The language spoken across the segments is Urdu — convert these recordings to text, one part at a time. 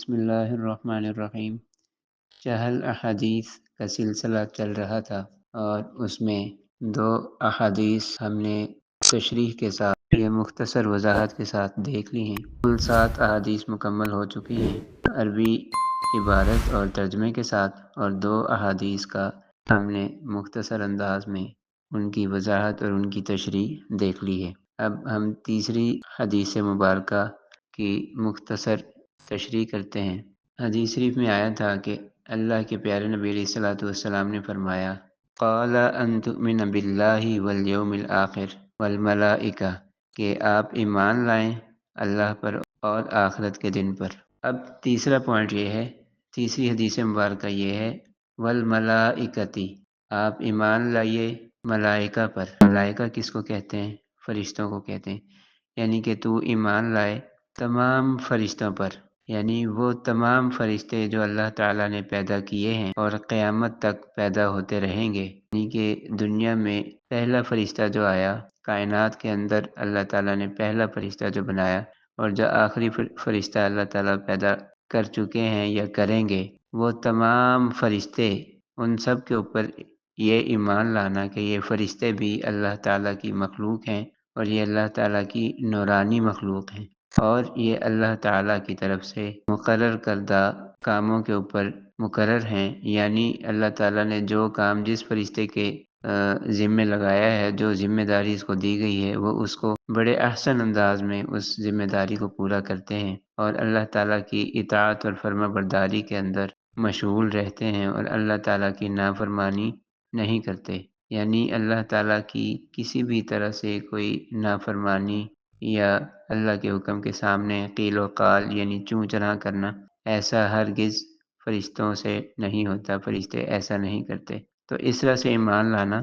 بسم اللہ الرحمن الرحیم۔ چہل احادیث کا سلسلہ چل رہا تھا اور اس میں 2 احادیث ہم نے تشریح کے ساتھ یہ مختصر وضاحت کے ساتھ دیکھ لی ہیں۔ کل 7 احادیث مکمل ہو چکی ہیں عربی عبارت اور ترجمے کے ساتھ، اور 2 احادیث کا ہم نے مختصر انداز میں ان کی وضاحت اور ان کی تشریح دیکھ لی ہے۔ اب ہم تیسری حدیث مبارکہ کی مختصر تشریح کرتے ہیں۔ حدیث شریف میں آیا تھا کہ اللہ کے پیارے نبی علیہ الصلوۃ والسلام نے فرمایا، قال ان تؤمن باللہ والیوم الآخر والملائکہ، کہ آپ ایمان لائیں اللہ پر اور آخرت کے دن پر۔ اب تیسرا پوائنٹ یہ ہے، تیسری حدیث مبارکہ یہ ہے، والملائکتی، آپ ایمان لائیے ملائکہ پر۔ ملائکہ کس کو کہتے ہیں؟ فرشتوں کو کہتے ہیں۔ یعنی کہ تو ایمان لائے تمام فرشتوں پر، یعنی وہ تمام فرشتے جو اللہ تعالیٰ نے پیدا کیے ہیں اور قیامت تک پیدا ہوتے رہیں گے۔ یعنی کہ دنیا میں پہلا فرشتہ جو آیا، کائنات کے اندر اللہ تعالیٰ نے پہلا فرشتہ جو بنایا، اور جو آخری فرشتہ اللہ تعالیٰ پیدا کر چکے ہیں یا کریں گے، وہ تمام فرشتے، ان سب کے اوپر یہ ایمان لانا کہ یہ فرشتے بھی اللہ تعالیٰ کی مخلوق ہیں اور یہ اللہ تعالیٰ کی نورانی مخلوق ہیں، اور یہ اللہ تعالیٰ کی طرف سے مقرر کردہ کاموں کے اوپر مقرر ہیں۔ یعنی اللہ تعالیٰ نے جو کام جس فرشتے کے ذمہ لگایا ہے، جو ذمہ داری اس کو دی گئی ہے، وہ اس کو بڑے احسن انداز میں اس ذمہ داری کو پورا کرتے ہیں، اور اللہ تعالیٰ کی اطاعت اور فرما برداری کے اندر مشغول رہتے ہیں، اور اللہ تعالیٰ کی نافرمانی نہیں کرتے۔ یعنی اللہ تعالیٰ کی کسی بھی طرح سے کوئی نافرمانی یا اللہ کے حکم کے سامنے قیل و قال یعنی چوں چرا کرنا، ایسا ہرگز فرشتوں سے نہیں ہوتا، فرشتے ایسا نہیں کرتے۔ تو اس طرح سے ایمان لانا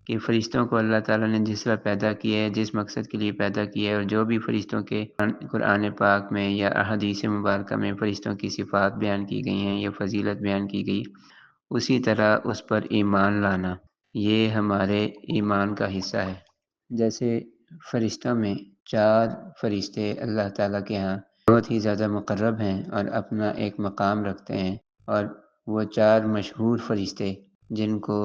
کہ فرشتوں کو اللہ تعالیٰ نے جس طرح پیدا کیا ہے، جس مقصد کے لیے پیدا کیا ہے، اور جو بھی فرشتوں کے قرآن پاک میں یا احادیث مبارکہ میں فرشتوں کی صفات بیان کی گئی ہیں یا فضیلت بیان کی گئی، اسی طرح اس پر ایمان لانا، یہ ہمارے ایمان کا حصہ ہے۔ جیسے فرشتوں میں 4 فرشتے اللہ تعالیٰ کے ہاں بہت ہی زیادہ مقرب ہیں اور اپنا ایک مقام رکھتے ہیں، اور وہ 4 مشہور فرشتے جن کو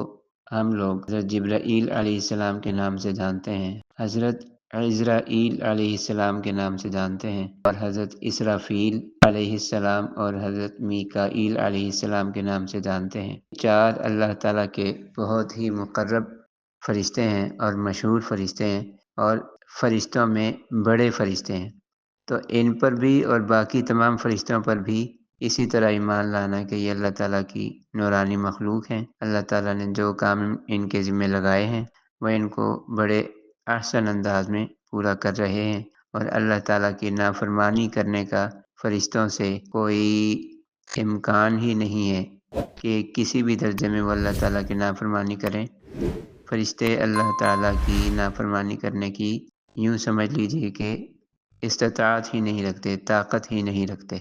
ہم لوگ حضرت جبرائیل علیہ السلام کے نام سے جانتے ہیں، حضرت عزرائیل علیہ السلام کے نام سے جانتے ہیں، اور حضرت اسرافیل علیہ السلام اور حضرت میکائیل علیہ السلام کے نام سے جانتے ہیں۔ 4 اللہ تعالیٰ کے بہت ہی مقرب فرشتے ہیں اور مشہور فرشتے ہیں، اور فرشتوں میں بڑے فرشتے ہیں۔ تو ان پر بھی اور باقی تمام فرشتوں پر بھی اسی طرح ایمان لانا کہ یہ اللہ تعالیٰ کی نورانی مخلوق ہیں، اللہ تعالیٰ نے جو کام ان کے ذمہ لگائے ہیں وہ ان کو بڑے احسن انداز میں پورا کر رہے ہیں، اور اللہ تعالیٰ کی نافرمانی کرنے کا فرشتوں سے کوئی امکان ہی نہیں ہے کہ کسی بھی درجے میں وہ اللہ تعالیٰ کی نافرمانی کریں۔ فرشتے اللہ تعالیٰ کی نافرمانی کرنے کی یوں سمجھ لیجیے کہ استطاعت ہی نہیں رکھتے، طاقت ہی نہیں رکھتے۔